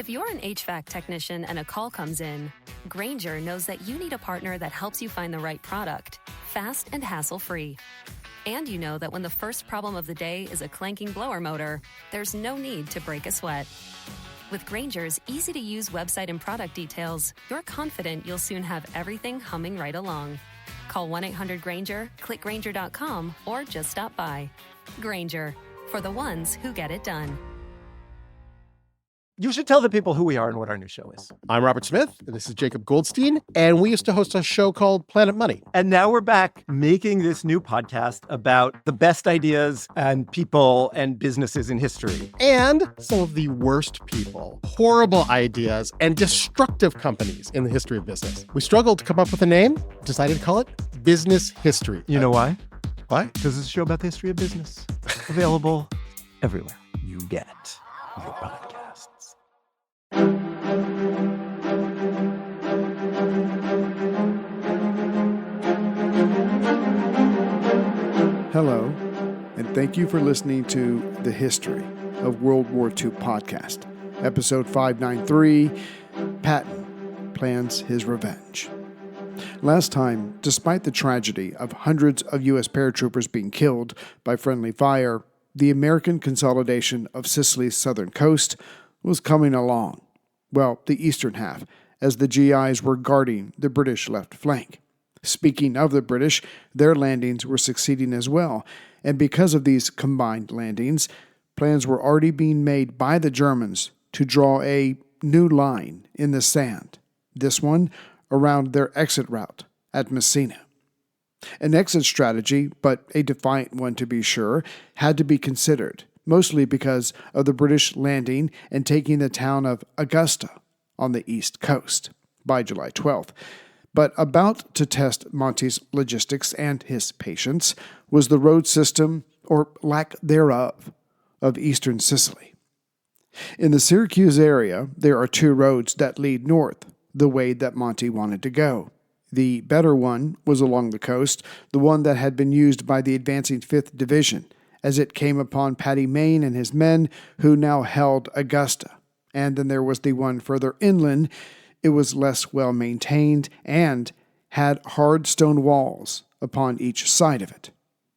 If you're an HVAC technician and a call comes in, Grainger knows that you need a partner that helps you find the right product, fast and hassle-free. And you know that when the first problem of the day is a clanking blower motor, there's no need to break a sweat. With Grainger's easy-to-use website and product details, you're confident you'll soon have everything humming right along. Call 1-800-GRAINGER, click Grainger.com, or just stop by. Grainger, for the ones who get it done. You should tell the people who we are and what our new show is. I'm Robert Smith, and this is Jacob Goldstein, and we used to host a show called Planet Money. And now we're back making this new podcast about the best ideas and people and businesses in history. And some of the worst people, horrible ideas, and destructive companies in the history of business. We struggled to come up with a name, decided to call it Business History. You know why? Why? Because it's a show about the history of business. Available everywhere you get your podcasts. Hello, and thank you for listening to The History of World War II podcast, episode 593, Patton Plans His Revenge. Last time, despite the tragedy of hundreds of U.S. paratroopers being killed by friendly fire, the American consolidation of Sicily's southern coast was coming along. Well, the eastern half, as the GIs were guarding the British left flank. Speaking of the British, their landings were succeeding as well, and because of these combined landings, plans were already being made by the Germans to draw a new line in the sand, this one around their exit route at Messina. An exit strategy, but a defiant one to be sure, had to be considered, mostly because of the British landing and taking the town of Augusta on the east coast by July 12th. But about to test Monty's logistics and his patience was the road system, or lack thereof, of eastern Sicily. In the Syracuse area, there are two roads that lead north, the way that Monty wanted to go. The better one was along the coast, the one that had been used by the advancing 5th Division, as it came upon Paddy Mayne and his men, who now held Augusta. And then there was the one further inland. It was less well-maintained and had hard stone walls upon each side of it.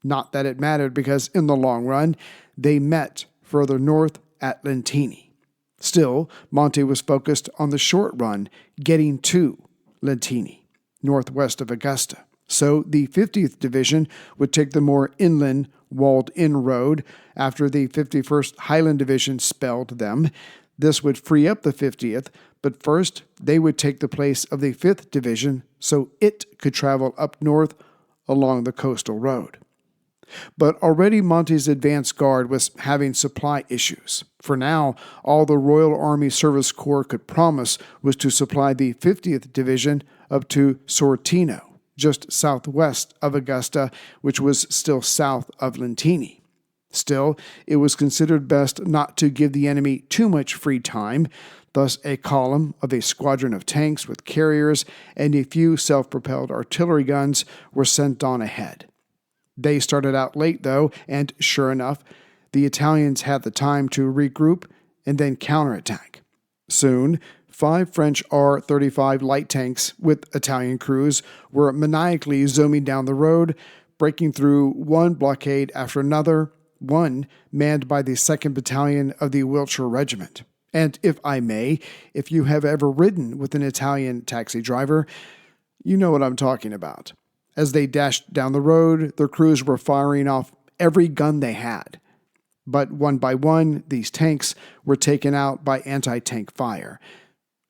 Not that it mattered, because in the long run, they met further north at Lentini. Still, Monty was focused on the short run, getting to Lentini, northwest of Augusta. So the 50th Division would take the more inland, walled-in road after the 51st Highland Division spelled them. This would free up the 50th, but first they would take the place of the 5th Division so it could travel up north along the coastal road. But already Monty's advance guard was having supply issues. For now, all the Royal Army Service Corps could promise was to supply the 50th Division up to Sortino, just southwest of Augusta, which was still south of Lentini. Still, it was considered best not to give the enemy too much free time. Thus, a column of a squadron of tanks with carriers and a few self-propelled artillery guns were sent on ahead. They started out late, though, and sure enough, the Italians had the time to regroup and then counterattack. Soon, 5 French R-35 light tanks with Italian crews were maniacally zooming down the road, breaking through one blockade after another, one manned by the 2nd Battalion of the Wiltshire Regiment. And if I may, if you have ever ridden with an Italian taxi driver, you know what I'm talking about. As they dashed down the road, their crews were firing off every gun they had. But one by one, these tanks were taken out by anti-tank fire.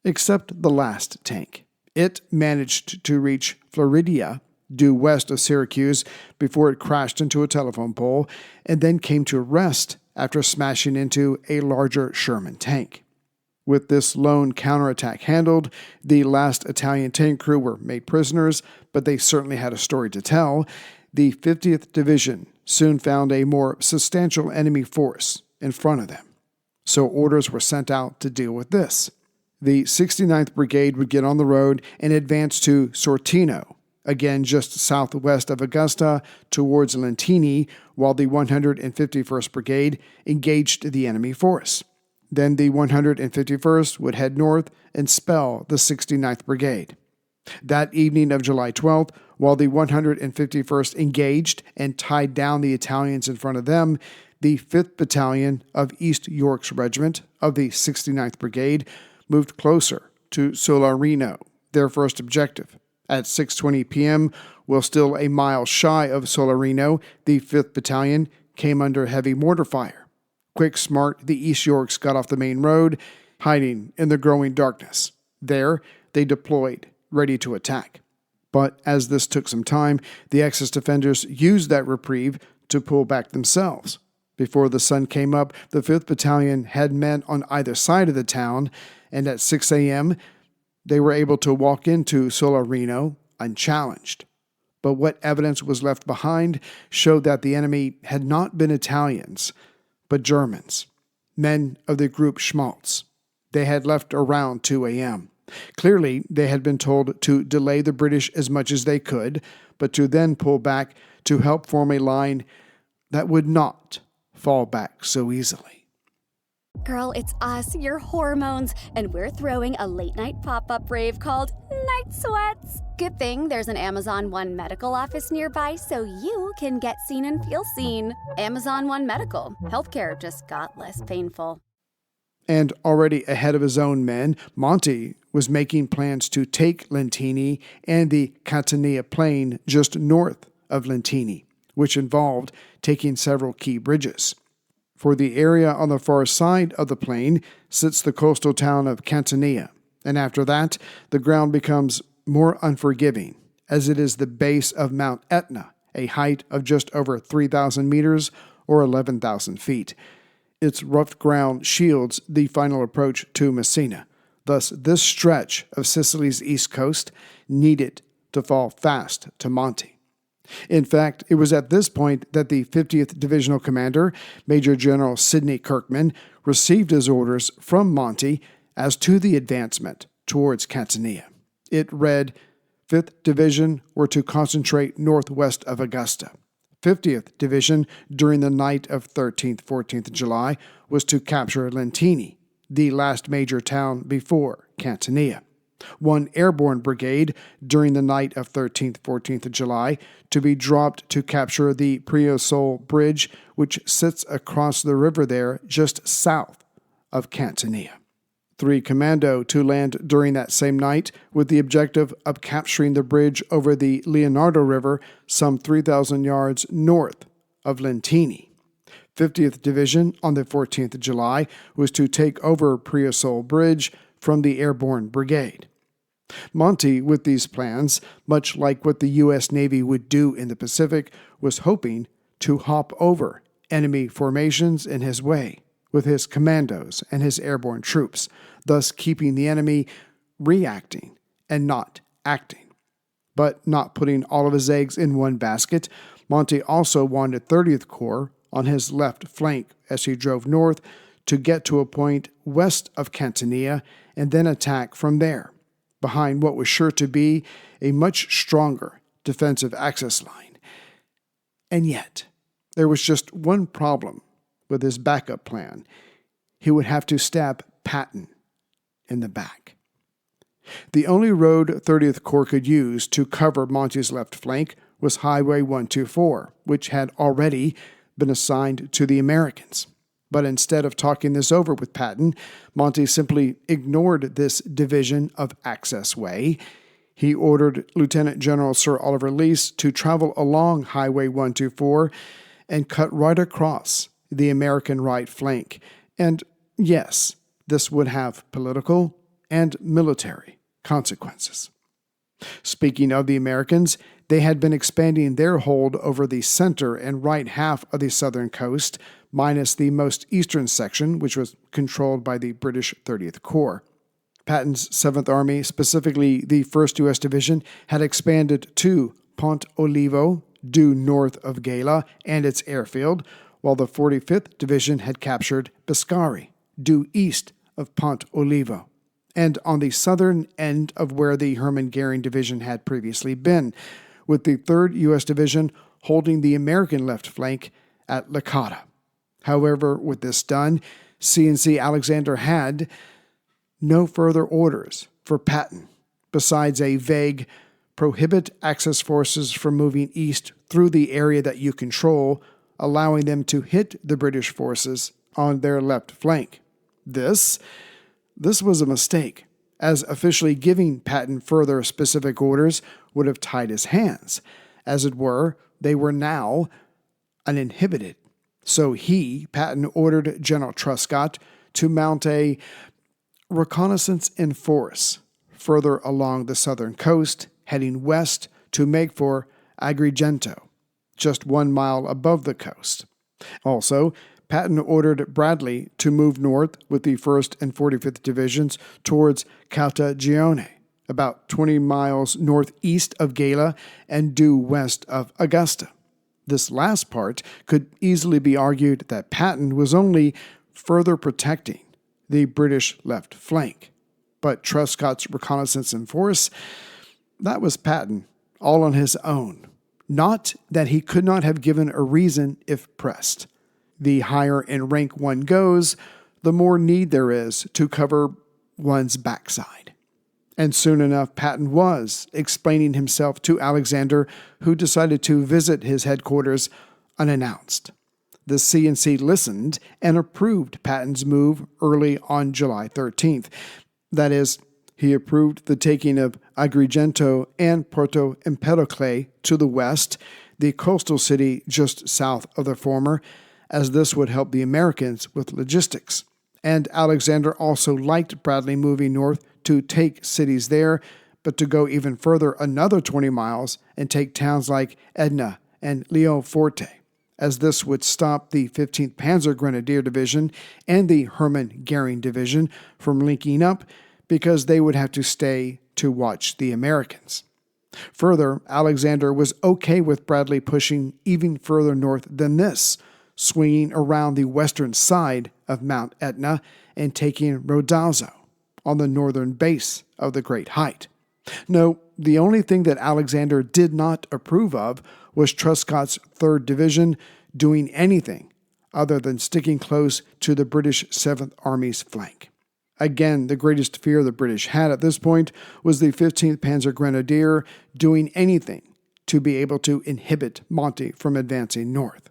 Except the last tank. It managed to reach Floridia, due west of Syracuse, before it crashed into a telephone pole, and then came to rest after smashing into a larger Sherman tank. With this lone counterattack handled, the last Italian tank crew were made prisoners, but they certainly had a story to tell. The 50th Division soon found a more substantial enemy force in front of them. So orders were sent out to deal with this. The 69th Brigade would get on the road and advance to Sortino, again just southwest of Augusta, towards Lentini, while the 151st Brigade engaged the enemy force. Then the 151st would head north and spell the 69th Brigade. That evening of July 12th, while the 151st engaged and tied down the Italians in front of them, the 5th Battalion of East York's Regiment of the 69th Brigade moved closer to Solarino, their first objective. At 6:20 p.m., while still a mile shy of Solarino, the 5th Battalion came under heavy mortar fire. Quick, smart, the East Yorks got off the main road, hiding in the growing darkness. There, they deployed, ready to attack. But as this took some time, the Axis defenders used that reprieve to pull back themselves. Before the sun came up, the 5th Battalion had men on either side of the town, and at 6 a.m., they were able to walk into Solarino unchallenged. But what evidence was left behind showed that the enemy had not been Italians, but Germans, men of the group Schmaltz. They had left around 2 a.m. Clearly, they had been told to delay the British as much as they could, but to then pull back to help form a line that would not fall back so easily. Girl, it's us, your hormones, and we're throwing a late-night pop-up rave called Night Sweats. Good thing there's an Amazon One medical office nearby so you can get seen and feel seen. Amazon One Medical. Healthcare just got less painful. And already ahead of his own men, Monty was making plans to take Lentini and the Catania Plain just north of Lentini, which involved taking several key bridges. For the area on the far side of the plain sits the coastal town of Catania, and after that, the ground becomes more unforgiving, as it is the base of Mount Etna, a height of just over 3,000 meters or 11,000 feet. Its rough ground shields the final approach to Messina. Thus, this stretch of Sicily's east coast needed to fall fast to Monty. In fact, it was at this point that the 50th Divisional Commander, Major General Sidney Kirkman, received his orders from Monty as to the advancement towards Catania. It read, 5th Division were to concentrate northwest of Augusta. 50th Division, during the night of 13th-14th July, was to capture Lentini, the last major town before Catania. 1 Airborne Brigade, during the night of 13th-14th July, to be dropped to capture the Priosol Bridge, which sits across the river there just south of Catania. 3 Commando to land during that same night with the objective of capturing the bridge over the Leonardo River some 3,000 yards north of Lentini. 50th Division on the 14th of July was to take over Priosol Bridge from the Airborne Brigade. Monty, with these plans, much like what the U.S. Navy would do in the Pacific, was hoping to hop over enemy formations in his way with his commandos and his airborne troops, thus keeping the enemy reacting and not acting. But not putting all of his eggs in one basket, Monty also wanted 30th Corps on his left flank as he drove north to get to a point west of Catania and then attack from there, behind what was sure to be a much stronger defensive access line. And yet, there was just one problem with his backup plan. He would have to stab Patton in the back. The only road 30th Corps could use to cover Monty's left flank was Highway 124, which had already been assigned to the Americans. But instead of talking this over with Patton, Monty simply ignored this division of access way. He ordered Lieutenant General Sir Oliver Leese to travel along Highway 124 and cut right across the American right flank. And yes, this would have political and military consequences. Speaking of the Americans, they had been expanding their hold over the center and right half of the southern coast, minus the most eastern section, which was controlled by the British 30th Corps. Patton's 7th Army, specifically the 1st U.S. Division, had expanded to Ponte Olivo, due north of Gela and its airfield, while the 45th Division had captured Biscari, due east of Ponte Olivo, and on the southern end of where the Hermann Goering Division had previously been, with the 3rd U.S. Division holding the American left flank at Licata. However, with this done, CNC Alexander had no further orders for Patton, besides a vague prohibit Axis forces from moving east through the area that you control, allowing them to hit the British forces on their left flank. This was a mistake, as officially giving Patton further specific orders would have tied his hands. As it were, they were now uninhibited. So Patton, ordered General Truscott to mount a reconnaissance in force further along the southern coast, heading west to make for Agrigento, just 1 mile above the coast. Also, Patton ordered Bradley to move north with the 1st and 45th Divisions towards Caltagirone, about 20 miles northeast of Gela and due west of Augusta. This last part could easily be argued that Patton was only further protecting the British left flank. But Truscott's reconnaissance in force, that was Patton, all on his own. Not that he could not have given a reason if pressed. The higher in rank one goes, the more need there is to cover one's backside. And soon enough, Patton was explaining himself to Alexander, who decided to visit his headquarters unannounced. The CNC listened and approved Patton's move early on July 13th. That is, he approved the taking of Agrigento and Porto Empedocle to the west, the coastal city just south of the former, as this would help the Americans with logistics. And Alexander also liked Bradley moving north to take cities there, but to go even further another 20 miles and take towns like Edna and Leoforte, as this would stop the 15th Panzer Grenadier Division and the Hermann Goering Division from linking up, because they would have to stay to watch the Americans. Further, Alexander was okay with Bradley pushing even further north than this, swinging around the western side of Mount Etna and taking Rodazzo on the northern base of the Great Height. No, the only thing that Alexander did not approve of was Truscott's 3rd Division doing anything other than sticking close to the British 7th Army's flank. Again, the greatest fear the British had at this point was the 15th Panzer Grenadier doing anything to be able to inhibit Monty from advancing north.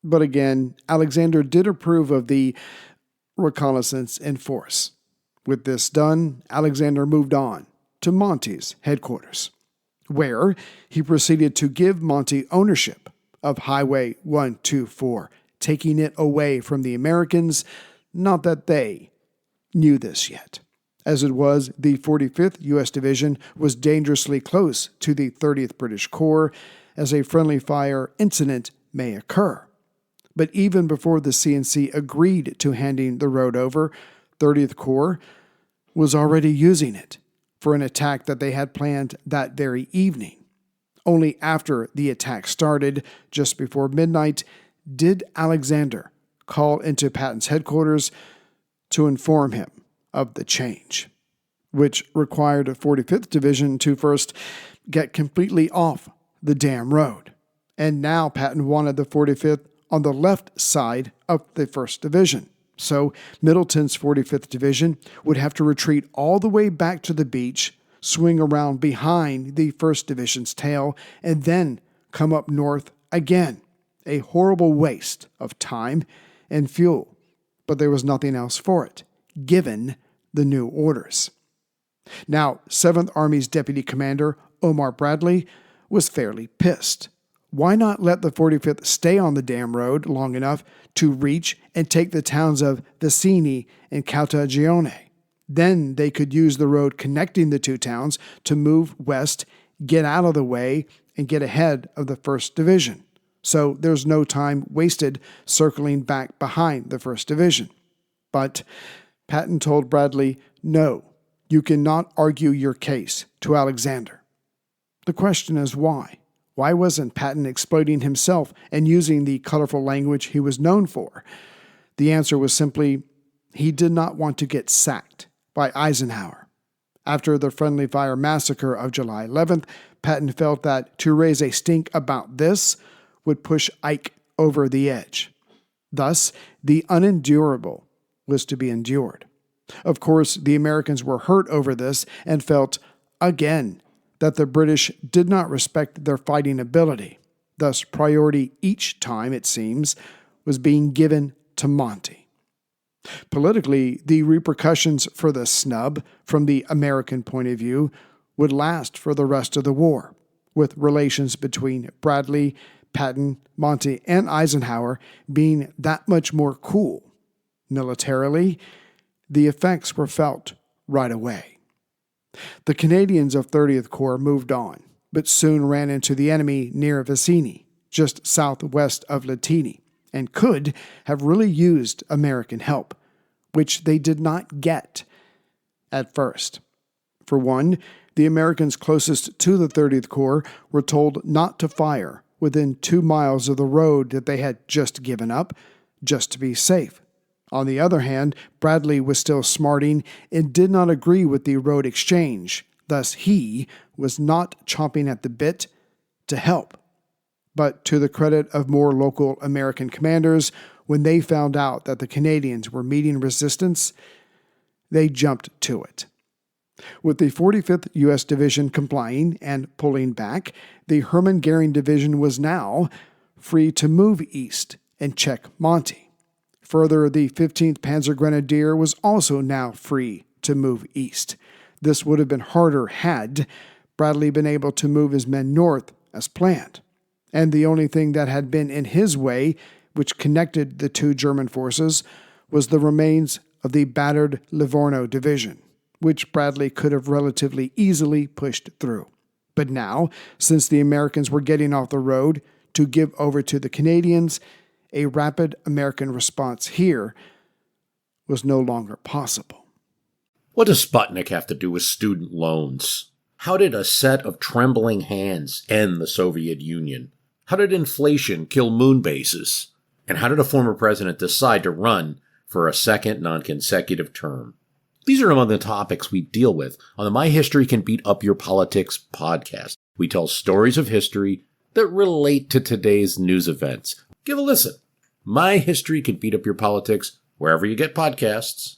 But again, Alexander did approve of the reconnaissance in force. With this done, Alexander moved on to Monty's headquarters, where he proceeded to give Monty ownership of Highway 124, taking it away from the Americans, not that they knew this yet. As it was, the 45th U.S. Division was dangerously close to the 30th British Corps, as a friendly fire incident may occur. But even before the CNC agreed to handing the road over, 30th Corps was already using it for an attack that they had planned that very evening. Only after the attack started, just before midnight, did Alexander call into Patton's headquarters to inform him of the change, which required a 45th Division to first get completely off the damn road. And now Patton wanted the 45th on the left side of the 1st Division. So Middleton's 45th Division would have to retreat all the way back to the beach, swing around behind the 1st Division's tail, and then come up north again. A horrible waste of time and fuel. But there was nothing else for it, given the new orders. Now, 7th Army's Deputy Commander, Omar Bradley, was fairly pissed. Why not let the 45th stay on the damn road long enough to reach and take the towns of Vicini and Caltagirone? Then they could use the road connecting the two towns to move west, get out of the way, and get ahead of the 1st Division. So there's no time wasted circling back behind the 1st Division. But Patton told Bradley, no, you cannot argue your case to Alexander. The question is why? Why wasn't Patton exploiting himself and using the colorful language he was known for? The answer was simply, he did not want to get sacked by Eisenhower. After the friendly fire massacre of July 11th, Patton felt that to raise a stink about this would push Ike over the edge. Thus, the unendurable was to be endured. Of course, the Americans were hurt over this and felt, again, that the British did not respect their fighting ability. Thus, priority each time, it seems, was being given to Monty. Politically, the repercussions for the snub, from the American point of view, would last for the rest of the war, with relations between Bradley, Patton, Monty, and Eisenhower being that much more cool. Militarily, the effects were felt right away. The Canadians of 30th Corps moved on, but soon ran into the enemy near Vicini, just southwest of Latini, and could have really used American help, which they did not get at first. For one, the Americans closest to the 30th Corps were told not to fire within 2 miles of the road that they had just given up, just to be safe. On the other hand, Bradley was still smarting and did not agree with the road exchange. Thus, he was not chomping at the bit to help. But to the credit of more local American commanders, when they found out that the Canadians were meeting resistance, they jumped to it. With the 45th U.S. Division complying and pulling back, the Hermann Goering Division was now free to move east and check Monty. Further, the 15th Panzer Grenadier was also now free to move east. This would have been harder had Bradley been able to move his men north as planned. And the only thing that had been in his way, which connected the two German forces, was the remains of the battered Livorno Division, which Bradley could have relatively easily pushed through. But now, since the Americans were getting off the road to give over to the Canadians, a rapid American response here was no longer possible. What does Sputnik have to do with student loans? How did a set of trembling hands end the Soviet Union? How did inflation kill moon bases? And how did a former president decide to run for a second non-consecutive term? These are among the topics we deal with on the My History Can Beat Up Your Politics podcast. We tell stories of history that relate to today's news events. Give a listen. My History Can Beat Up Your Politics wherever you get podcasts.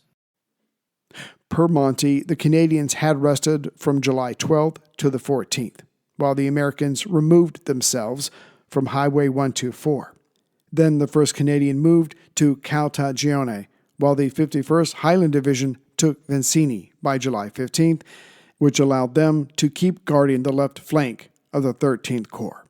Per Monty, the Canadians had rested from July 12th to the 14th, while the Americans removed themselves from Highway 124. Then the 1st Canadian moved to Caltagirone, while the 51st Highland Division took Vicini by July 15th, which allowed them to keep guarding the left flank of the 13th Corps.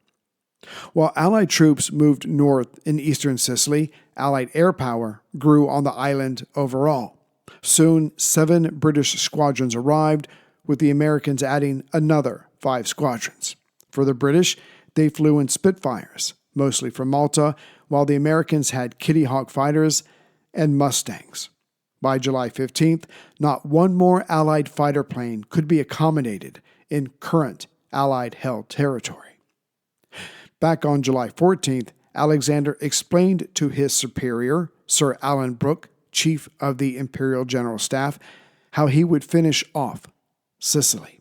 While Allied troops moved north in eastern Sicily, Allied air power grew on the island overall. Soon, 7 British squadrons arrived, with the Americans adding another 5 squadrons. For the British, they flew in Spitfires, mostly from Malta, while the Americans had Kitty Hawk fighters and Mustangs. By July 15th, not one more Allied fighter plane could be accommodated in current Allied-held territory. Back on July 14th, Alexander explained to his superior, Sir Alan Brooke, Chief of the Imperial General Staff, how he would finish off Sicily.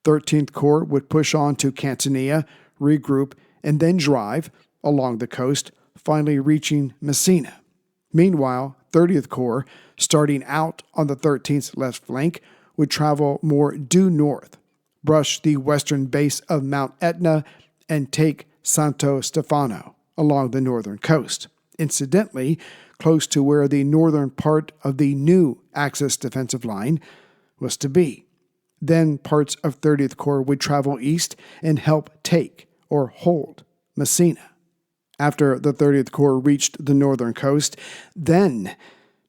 13th Corps would push on to Catania, regroup, and then drive along the coast, finally reaching Messina. Meanwhile, 30th Corps, starting out on the 13th left flank, would travel more due north, brush the western base of Mount Etna, and take Santo Stefano along the northern coast, incidentally close to where the northern part of the new Axis defensive line was to be. Then parts of 30th Corps would travel east and help take or hold Messina. After the 30th Corps reached the northern coast, then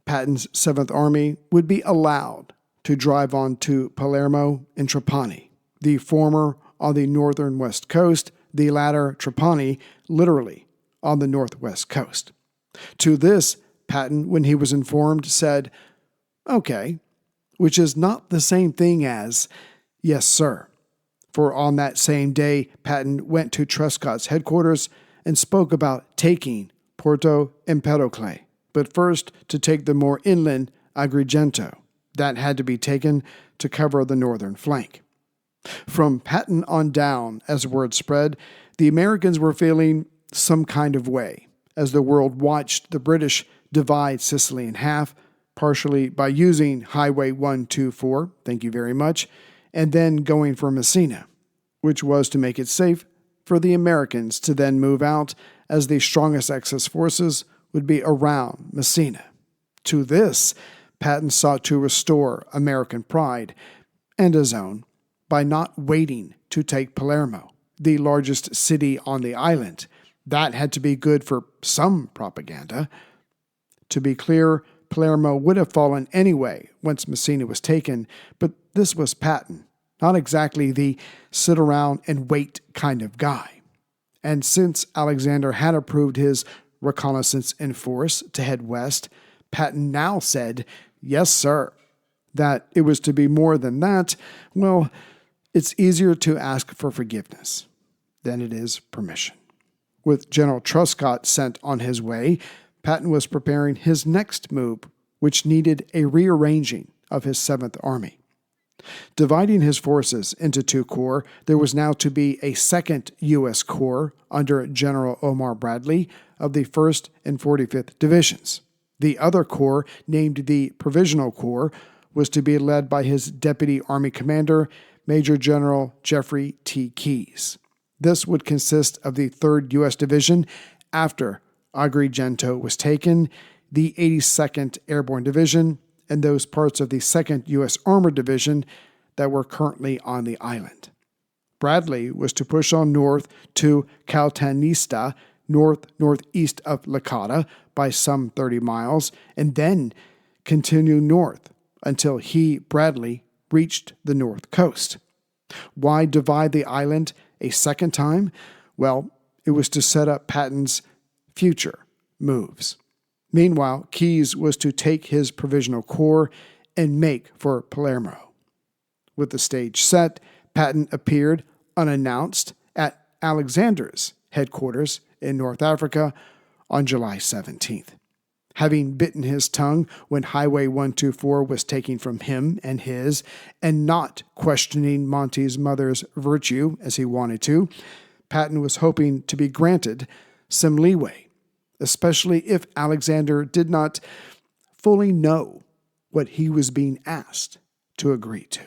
Patton's 7th Army would be allowed to drive on to Palermo and Trapani, the former on the northern west coast, the latter, Trapani, literally on the northwest coast. To this, Patton, when he was informed, said, "Okay," which is not the same thing as, "Yes, sir." For on that same day, Patton went to Trescott's headquarters and spoke about taking Porto Empedocle, but first to take the more inland Agrigento. That had to be taken to cover the northern flank. From Patton on down, as word spread, the Americans were feeling some kind of way as the world watched the British divide Sicily in half, partially by using Highway 124, thank you very much, and then going for Messina, which was to make it safe for the Americans to then move out, as the strongest Axis forces would be around Messina. To this, Patton sought to restore American pride and his own by not waiting to take Palermo, the largest city on the island. That had to be good for some propaganda. To be clear, Palermo would have fallen anyway once Messina was taken, but this was Patton, not exactly the sit-around-and-wait kind of guy. And since Alexander had approved his reconnaissance in force to head west, Patton now said, "Yes, sir." That it was to be more than that, well, it's easier to ask for forgiveness than it is permission. With General Truscott sent on his way, Patton was preparing his next move, which needed a rearranging of his 7th Army. Dividing his forces into 2 corps, there was now to be a 2nd U.S. Corps under General Omar Bradley of the 1st and 45th Divisions. The other corps, named the Provisional Corps, was to be led by his Deputy Army Commander, Major General Jeffrey T. Keyes. This would consist of the 3rd U.S. Division after Agrigento was taken, the 82nd Airborne Division, and those parts of the 2nd U.S. Armored Division that were currently on the island. Bradley was to push on north to Caltanista, northeast of Licata, by some 30 miles, and then continue north until he, Bradley, reached the north coast. Why divide the island a second time? Well, it was to set up Patton's future moves. Meanwhile, Keyes was to take his Provisional Corps and make for Palermo. With the stage set, Patton appeared unannounced at Alexander's headquarters in North Africa on July 17th. Having bitten his tongue when Highway 124 was taken from him and his, and not questioning Monty's mother's virtue as he wanted to, Patton was hoping to be granted some leeway, especially if Alexander did not fully know what he was being asked to agree to.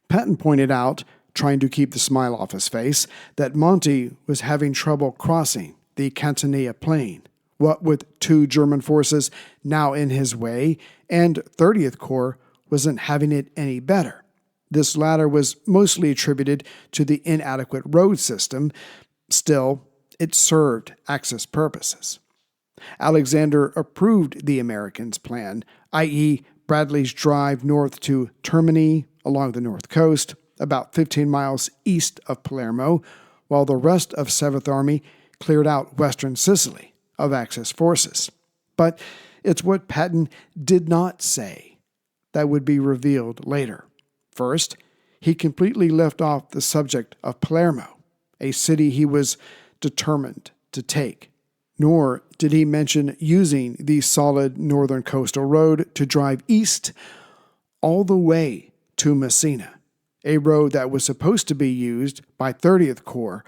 Patton pointed out, trying to keep the smile off his face, that Monty was having trouble crossing the Catania Plain, what with 2 German forces now in his way, and 30th Corps wasn't having it any better. This latter was mostly attributed to the inadequate road system. Still, it served Axis purposes. Alexander approved the Americans' plan, i.e., Bradley's drive north to Termini along the north coast, about 15 miles east of Palermo, while the rest of 7th Army cleared out western Sicily of Axis forces. But it's what Patton did not say that would be revealed later. First, he completely left off the subject of Palermo, a city he was determined to take. Nor did he mention using the solid northern coastal road to drive east all the way to Messina, a road that was supposed to be used by 30th Corps.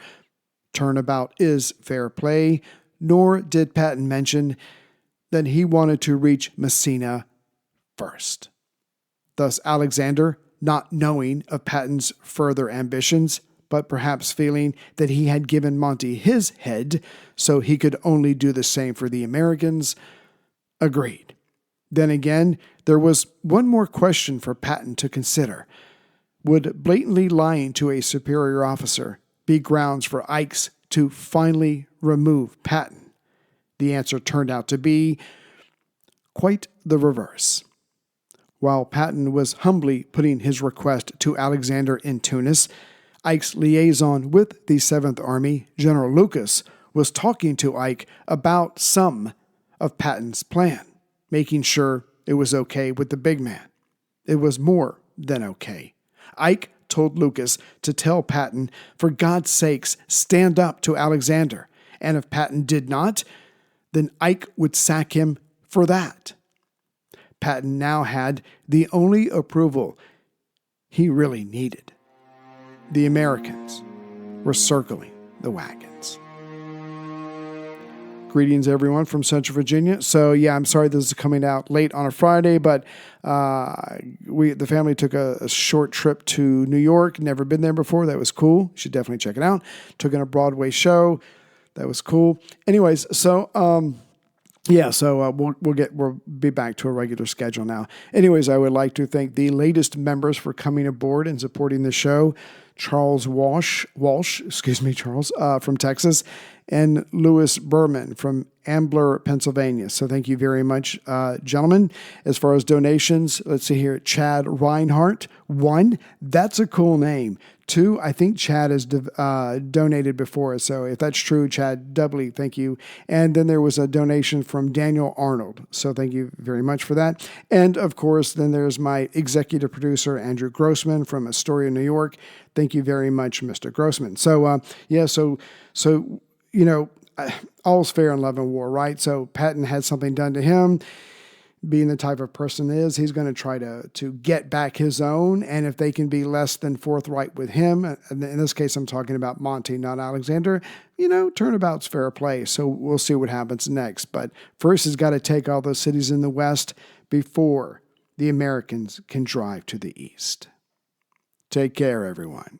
Turnabout is fair play, nor did Patton mention that he wanted to reach Messina first. Thus Alexander, not knowing of Patton's further ambitions, but perhaps feeling that he had given Monty his head so he could only do the same for the Americans, agreed. Then again, there was one more question for Patton to consider. Would blatantly lying to a superior officer be grounds for Ikes to finally remove Patton? The answer turned out to be quite the reverse. While Patton was humbly putting his request to Alexander in Tunis, Ike's liaison with the 7th Army, General Lucas, was talking to Ike about some of Patton's plan, making sure it was okay with the big man. It was more than okay. Ike told Lucas to tell Patton, for God's sakes, stand up to Alexander, and if Patton did not, then Ike would sack him for that. Patton now had the only approval he really needed. The Americans were circling the wagons. Greetings, everyone, from Central Virginia. So, yeah, I'm sorry this is coming out late on a Friday, but the family took a short trip to New York. Never been there before. That was cool. You should definitely check it out. Took in a Broadway show. That was cool. Anyways, so we'll be back to a regular schedule now. Anyways, I would like to thank the latest members for coming aboard and supporting the show. Charles Walsh, from Texas, and Louis Berman from Ambler, Pennsylvania. So thank you very much, gentlemen. As far as donations, let's see here. Chad Reinhardt, 1. That's a cool name. 2, I think Chad has donated before. So if that's true, Chad, doubly thank you. And then there was a donation from Daniel Arnold. So thank you very much for that. And of course, then there's my executive producer, Andrew Grossman from Astoria, New York. Thank you very much, Mr. Grossman. So, all's fair in love and war, right? So Patton had something done to him. Being the type of person he's going to try to get back his own. And if they can be less than forthright with him, and in this case, I'm talking about Monty, not Alexander, turnabout's fair play. So we'll see what happens next. But first, he's got to take all those cities in the West before the Americans can drive to the East. Take care, everyone.